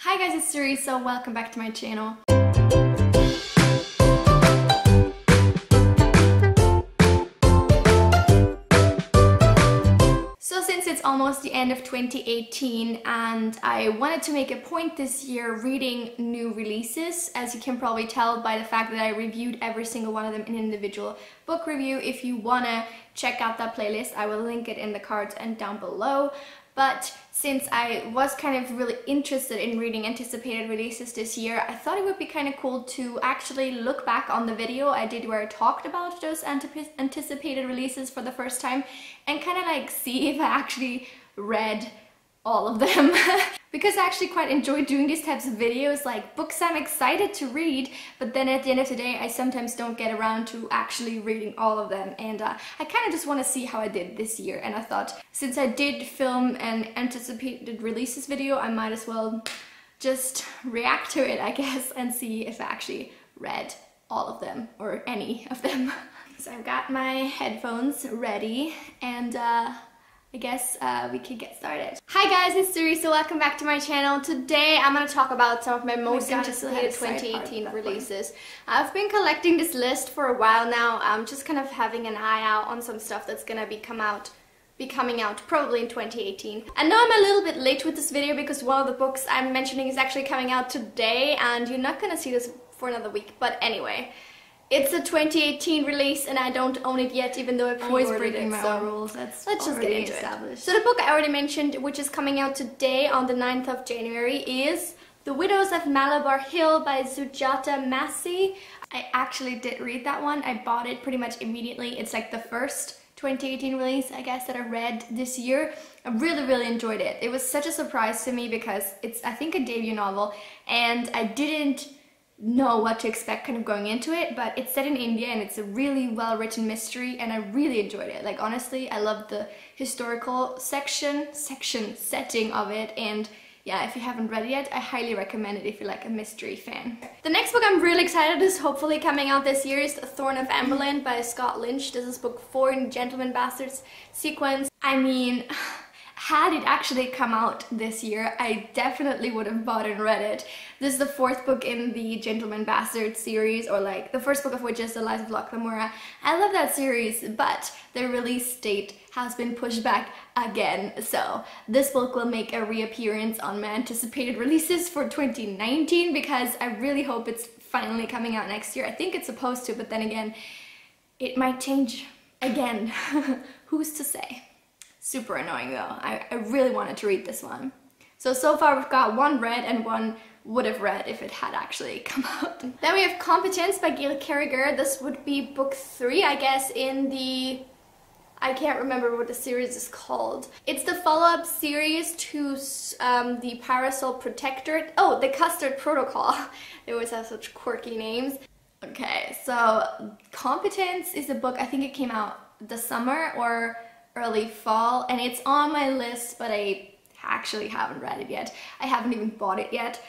Hi guys, it's Teresa, welcome back to my channel. So since it's almost the end of 2018 and I wanted to make a point this year reading new releases, as you can probably tell by the fact that I reviewed every single one of them in an individual book review. If you wanna check out that playlist, I will link it in the cards and down below. But since I was kind of really interested in reading anticipated releases this year, I thought it would be kind of cool to actually look back on the video I did where I talked about those anticipated releases for the first time and kind of like see if I actually read all of them. Because I actually quite enjoy doing these types of videos, like books I'm excited to read, but then at the end of the day I sometimes don't get around to actually reading all of them, and I kind of just want to see how I did this year. And I thought, since I did film an anticipated releases video, I might as well just react to it, I guess, and see if I actually read all of them or any of them. So I've got my headphones ready, and I guess we could get started. Hi guys, it's Teresa, welcome back to my channel. Today I'm going to talk about some of my most anticipated 2018 releases. I've been collecting this list for a while now. I'm just kind of having an eye out on some stuff that's going to be coming out probably in 2018. I know I'm a little bit late with this video because one of the books I'm mentioning is actually coming out today and you're not going to see this for another week, but anyway. It's a 2018 release and I don't own it yet, even though I pre-ordered it, so rules. Let's just get into it. So the book I already mentioned, which is coming out today on the 9th of January, is The Widows of Malabar Hill by Sujata Massey. I actually did read that one. I bought it pretty much immediately. It's like the first 2018 release, I guess, that I read this year. I really enjoyed it. It was such a surprise to me because it's, I think, a debut novel, and I didn't know what to expect kind of going into it, but it's set in India and it's a really well-written mystery and I really enjoyed it. Like, honestly, I loved the historical setting of it, and yeah, if you haven't read it yet, I highly recommend it if you're like a mystery fan. The next book I'm really excited is hopefully coming out this year is Throne of Oblivion by Scott Lynch. This is book 4 in Gentleman Bastards sequence. I mean, had it actually come out this year, I definitely would have bought and read it. This is the 4th book in the Gentleman Bastards series, or like the first book of which is The Lies of Locke Lamora. I love that series, but the release date has been pushed back again, so this book will make a reappearance on my anticipated releases for 2019 because I really hope it's finally coming out next year. I think it's supposed to, but then again, it might change again. Who's to say? Super annoying though. I really wanted to read this one. So far we've got one read and one would have read if it had actually come out. Then we have Competence by Gail Carriger. This would be book 3, I guess, in the... I can't remember what the series is called. It's the follow-up series to the Parasol Protectorate. Oh, the Custard Protocol. They always have such quirky names. Okay, so Competence is a book, I think it came out this summer or early fall, and it's on my list, but I actually haven't read it yet. I haven't even bought it yet.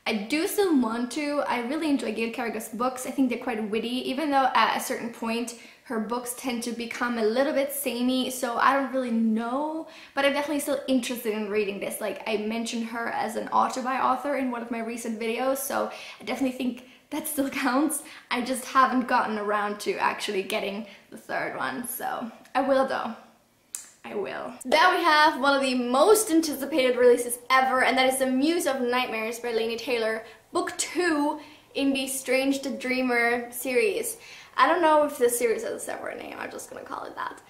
I do still want to. I really enjoy Gail Carriger's books. I think they're quite witty, even though at a certain point her books tend to become a little bit samey, so I don't really know, but I'm definitely still interested in reading this. Like, I mentioned her as an author in one of my recent videos, so I definitely think that still counts. I just haven't gotten around to actually getting the 3rd one, so I will though. I will. Then we have one of the most anticipated releases ever, and that is The Muse of Nightmares by Laini Taylor, book 2 in the Strange the Dreamer series. I don't know if this series has a separate name, I'm just gonna call it that.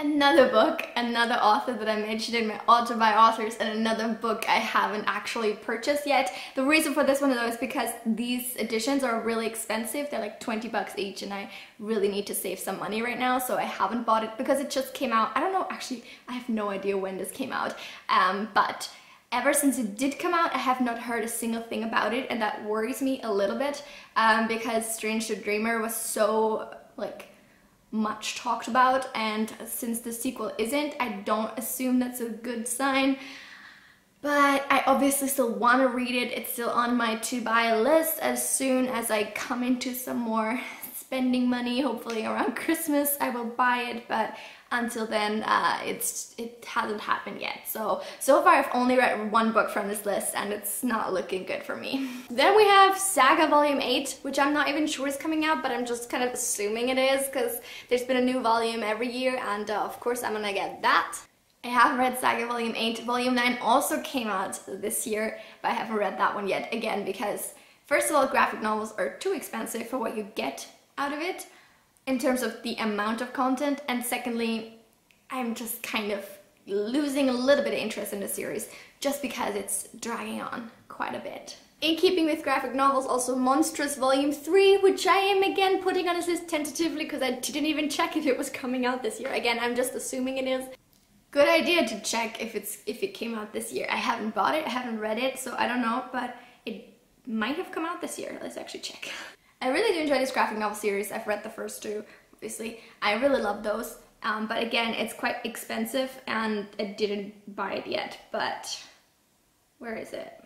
Another book, another author that I mentioned in my Author by Authors, and another book I haven't actually purchased yet. The reason for this one though is because these editions are really expensive. They're like 20 bucks each and I really need to save some money right now, so I haven't bought it because it just came out. I don't know, actually, I have no idea when this came out, but ever since it did come out, I have not heard a single thing about it, and that worries me a little bit because Strange the Dreamer was so like much talked about, and since the sequel isn't, I don't assume that's a good sign, but I obviously still want to read it. It's still on my to-buy list. As soon as I come into some more spending money, hopefully around Christmas, I will buy it, but until then, it hasn't happened yet. So far I've only read one book from this list and it's not looking good for me. Then we have Saga Volume 8, which I'm not even sure is coming out, but I'm just kind of assuming it is because there's been a new volume every year, and of course I'm gonna get that. I haven't read Saga Volume 8. Volume 9 also came out this year, but I haven't read that one yet, again because first of all, graphic novels are too expensive for what you get out of it in terms of the amount of content, and secondly, I'm just kind of losing a little bit of interest in the series just because it's dragging on quite a bit. In keeping with graphic novels, also Monstrous Volume 3, which I am again putting on this list tentatively because I didn't even check if it was coming out this year. Again, I'm just assuming it is. Good idea to check if it came out this year. I haven't bought it, I haven't read it, so I don't know, but it might have come out this year. Let's actually check. I really do enjoy this graphic novel series. I've read the first two, obviously. I really love those, but again, it's quite expensive and I didn't buy it yet, but where is it?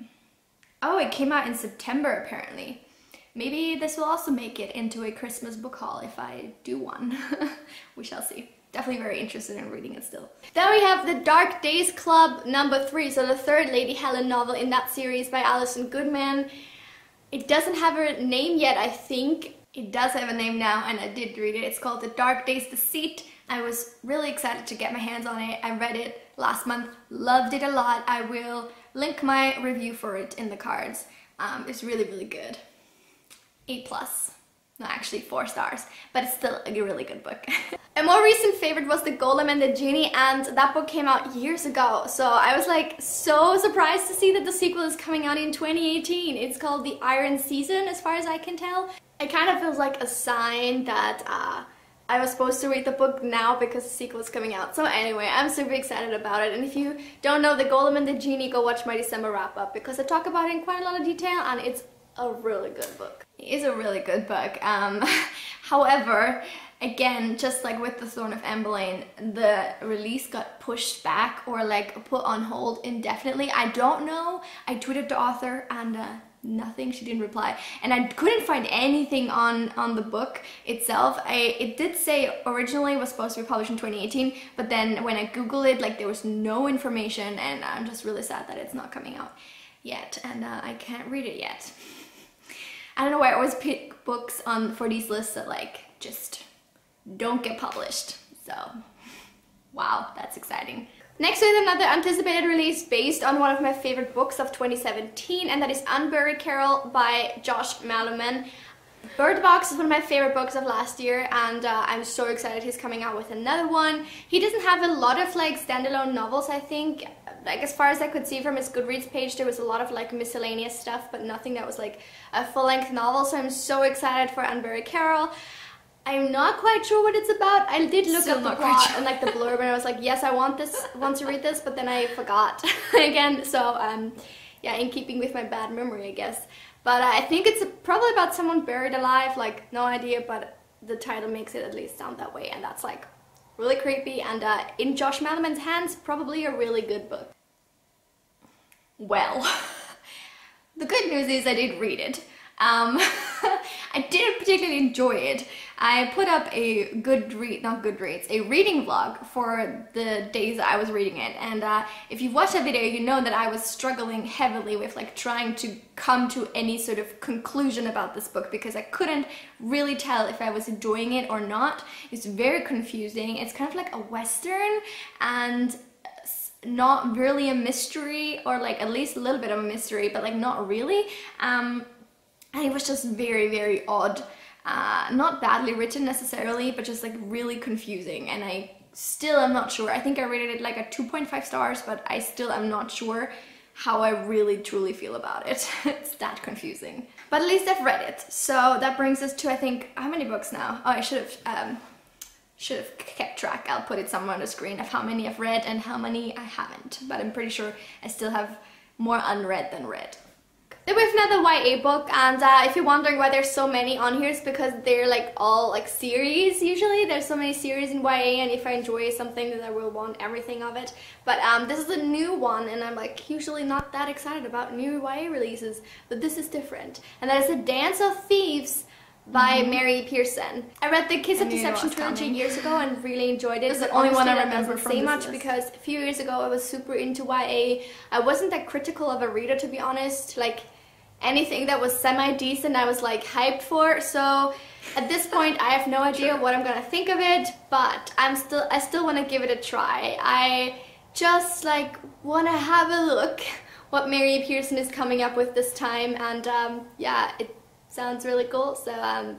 Oh, it came out in September apparently. Maybe this will also make it into a Christmas book haul if I do one. We shall see. Definitely very interested in reading it still. Then we have The Dark Days Club #3, so the third Lady Helen novel in that series by Alison Goodman. It doesn't have a name yet, I think. It does have a name now, and I did read it. It's called The Dark Days Deceit. I was really excited to get my hands on it. I read it last month, loved it a lot. I will link my review for it in the cards. It's really, really good. 8+. No, actually 4 stars, but it's still a really good book. A more recent favorite was The Golem and the Genie, and that book came out years ago, so I was like so surprised to see that the sequel is coming out in 2018. It's called The Iron Season, as far as I can tell. It kind of feels like a sign that I was supposed to read the book now because the sequel is coming out. So anyway, I'm super excited about it, and if you don't know The Golem and the Genie, go watch my December wrap-up because I talk about it in quite a lot of detail, and it's a really good book. It is a really good book. However, again, just like with the Throne of Oblivion, the release got pushed back or like put on hold indefinitely. I don't know. I tweeted the author and nothing. She didn't reply, and I couldn't find anything on the book itself. It did say originally it was supposed to be published in 2018, but then when I googled it, like there was no information, and I'm just really sad that it's not coming out yet, and I can't read it yet. I don't know why I always pick books for these lists that like just don't get published. So wow, that's exciting. Next we have another anticipated release based on one of my favorite books of 2017, and that is Unburied Carol by Josh Malerman. Bird Box is one of my favorite books of last year, and I'm so excited he's coming out with another one. He doesn't have a lot of like standalone novels, I think. Like as far as I could see from his Goodreads page, there was a lot of like miscellaneous stuff, but nothing that was like a full-length novel, so I'm so excited for Unburied Carol. I'm not quite sure what it's about. I did look up the plot and like the blurb, and I was like, yes, I want to read this, but then I forgot again, so yeah, in keeping with my bad memory, I guess. But I think it's probably about someone buried alive, like no idea, but the title makes it at least sound that way, and that's like really creepy, and in Josh Malerman's hands, probably a really good book. Well, the good news is I did read it. I didn't particularly enjoy it. I put up a a reading vlog for the days that I was reading it, and if you've watched that video, you know that I was struggling heavily with like trying to come to any sort of conclusion about this book because I couldn't really tell if I was enjoying it or not. It's very confusing. It's kind of like a Western and not really a mystery, or like at least a little bit of a mystery, but like not really. And it was just very, very odd. Not badly written necessarily, but just like really confusing, and I still am not sure. I think I rated it like a 2.5 stars, but I still am not sure how I really truly feel about it. It's that confusing. But at least I've read it. So that brings us to, I think, how many books now? Oh, I should have kept track. I'll put it somewhere on the screen of how many I've read and how many I haven't, but I'm pretty sure I still have more unread than read. Then we have another YA book, and if you're wondering why there's so many on here, it's because they're like all like series usually. There's so many series in YA, and if I enjoy something then I will want everything of it. But this is a new one, and I'm like usually not that excited about new YA releases, but this is different. And that is A Dance of Thieves by Mary Pearson. I read the Kiss of Deception trilogy years ago and really enjoyed it. It's the only one I remember from say this much list. because a few years ago I was super into YA. I wasn't that critical of a reader, to be honest. Like anything that was semi-decent I was like hyped for. So at this point I have no idea what I'm gonna think of it, but I still want to give it a try. I just like want to have a look what Mary Pearson is coming up with this time, and yeah, it sounds really cool, so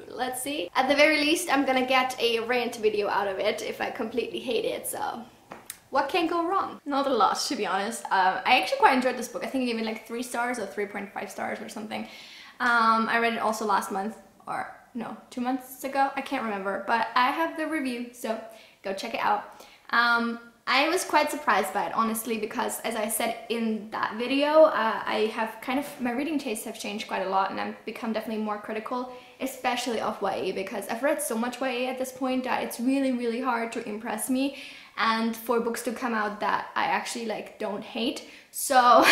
let's see. At the very least, I'm gonna get a rant video out of it if I completely hate it, so what can go wrong? Not a lot, to be honest. I actually quite enjoyed this book. I think I gave it like 3 stars or 3.5 stars or something. I read it also last month, or no, 2 months ago, I can't remember, but I have the review, so go check it out. I was quite surprised by it, honestly, because as I said in that video, I have kind of, my reading tastes have changed quite a lot, and I've become definitely more critical, especially of YA, because I've read so much YA at this point that it's really, really hard to impress me, and for books to come out that I actually like don't hate. So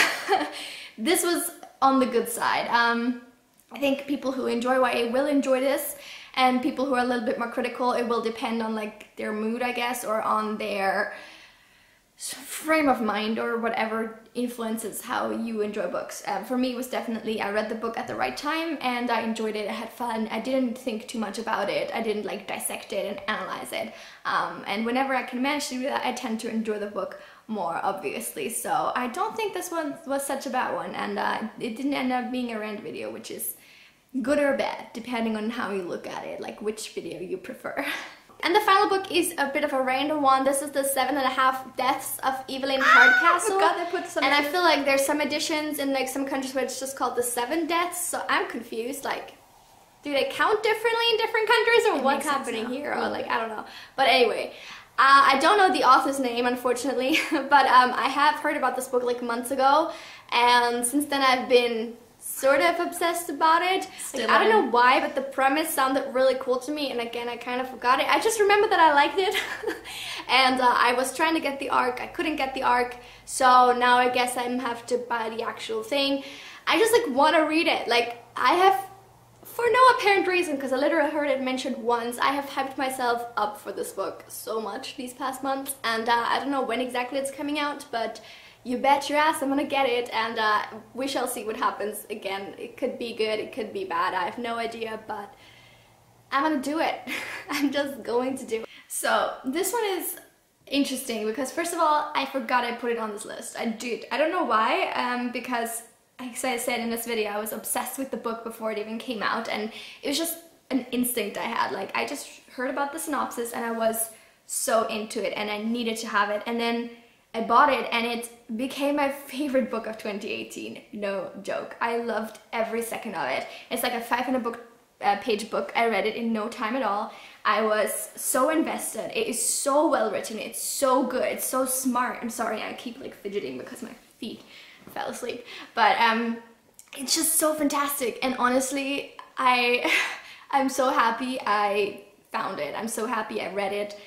this was on the good side. I think people who enjoy YA will enjoy this, and people who are a little bit more critical, it will depend on like their mood, I guess, or on their frame of mind or whatever influences how you enjoy books. For me, it was definitely, I read the book at the right time and I enjoyed it, I had fun, I didn't think too much about it, I didn't like dissect it and analyze it, and whenever I can manage to do that, I tend to enjoy the book more, obviously. So I don't think this one was such a bad one, and it didn't end up being a rant video, which is good or bad, depending on how you look at it, like which video you prefer. And the final book is a bit of a random one. This is the 7.5 Deaths of Evelyn Hardcastle. I put some and I feel like there's some editions in like some countries where it's just called the 7 Deaths, so I'm confused, like, do they count differently in different countries, or what's happening here, or like, I don't know. But anyway, I don't know the author's name, unfortunately, but I have heard about this book like months ago, and since then I've been sort of obsessed about it. Like, I don't know why, but the premise sounded really cool to me, and again, I kind of forgot it. I just remember that I liked it, and I was trying to get the ARC. I couldn't get the ARC, so now I guess I have to buy the actual thing. I just like want to read it. Like, I have, for no apparent reason, because I literally heard it mentioned once, I have hyped myself up for this book so much these past months, and I don't know when exactly it's coming out, but you bet your ass I'm gonna get it, and we shall see what happens. Again, it could be good, it could be bad, I have no idea, but I'm gonna do it. I'm just going to do it. So this one is interesting because, first of all, I forgot I put it on this list. I did. I don't know why, because as I said in this video, I was obsessed with the book before it even came out, and it was just an instinct I had. Like, I just heard about the synopsis and I was so into it and I needed to have it, and then I bought it and it became my favorite book of 2018, no joke. I loved every second of it. It's like a 500-page book. I read it in no time at all. I was so invested. It is so well written, it's so good, it's so smart. I'm sorry, I keep like fidgeting because my feet fell asleep. But it's just so fantastic, and honestly, I'm so happy I found it. I'm so happy I read it.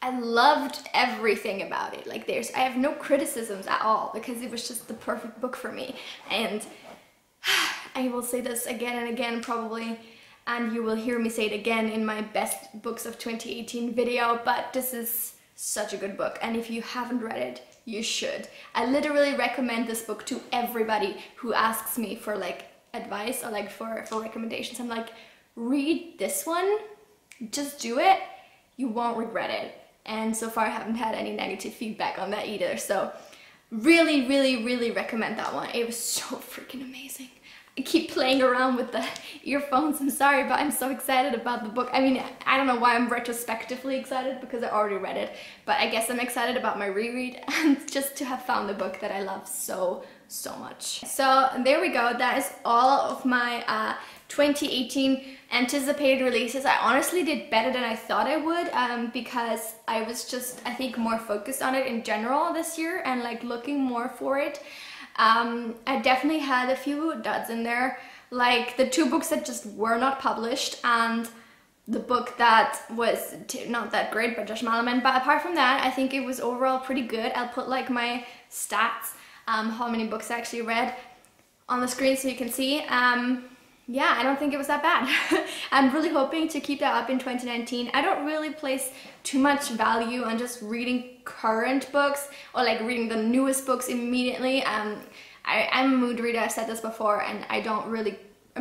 I loved everything about it. Like, I have no criticisms at all because it was just the perfect book for me. And I will say this again and again probably, and you will hear me say it again in my best books of 2018 video, but this is such a good book, and if you haven't read it, you should. I literally recommend this book to everybody who asks me for like advice or like for recommendations. I'm like, read this one, just do it, you won't regret it. And so far I haven't had any negative feedback on that either, so really, really, really recommend that one. It was so freaking amazing. I keep playing around with the earphones, I'm sorry, but I'm so excited about the book. I mean, I don't know why I'm retrospectively excited because I already read it, but I guess I'm excited about my reread and just to have found a book that I love so much. So there we go, that is all of my 2018 anticipated releases. I honestly did better than I thought I would, because I was just, I think, more focused on it in general this year and like looking more for it. I definitely had a few duds in there, like the 2 books that just were not published and the book that was not that great by Josh Malaman, but apart from that, I think it was overall pretty good. I'll put like my stats, how many books I actually read on the screen so you can see. yeah, I don't think it was that bad. I'm really hoping to keep that up in 2019. I don't really place too much value on just reading current books or like reading the newest books immediately. I'm a mood reader, I've said this before, and I'm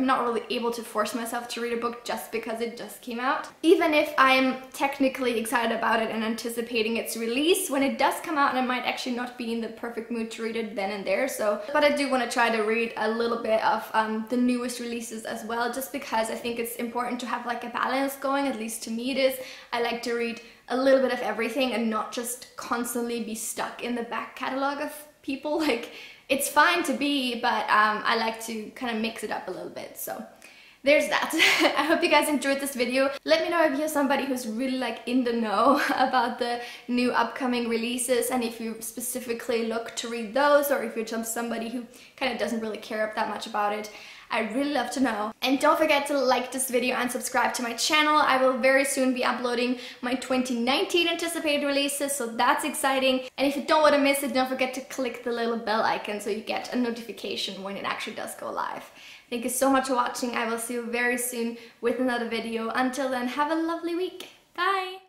not really able to force myself to read a book just because it just came out. Even if I'm technically excited about it and anticipating its release, when it does come out, I might actually not be in the perfect mood to read it then and there. But I do want to try to read a little bit of the newest releases as well, just because I think it's important to have like a balance going, at least to me it is. I like to read a little bit of everything and not just constantly be stuck in the back catalog of people. Like, it's fine to be, but I like to kind of mix it up a little bit. So there's that. I hope you guys enjoyed this video. Let me know if you're somebody who's really like in the know about the new upcoming releases, and if you specifically look to read those, or if you're just somebody who kind of doesn't really care that much about it. I'd really love to know. And don't forget to like this video and subscribe to my channel. I will very soon be uploading my 2019 anticipated releases, so that's exciting. And if you don't want to miss it, don't forget to click the little bell icon so you get a notification when it actually does go live. Thank you so much for watching. I will see you very soon with another video. Until then, have a lovely week. Bye!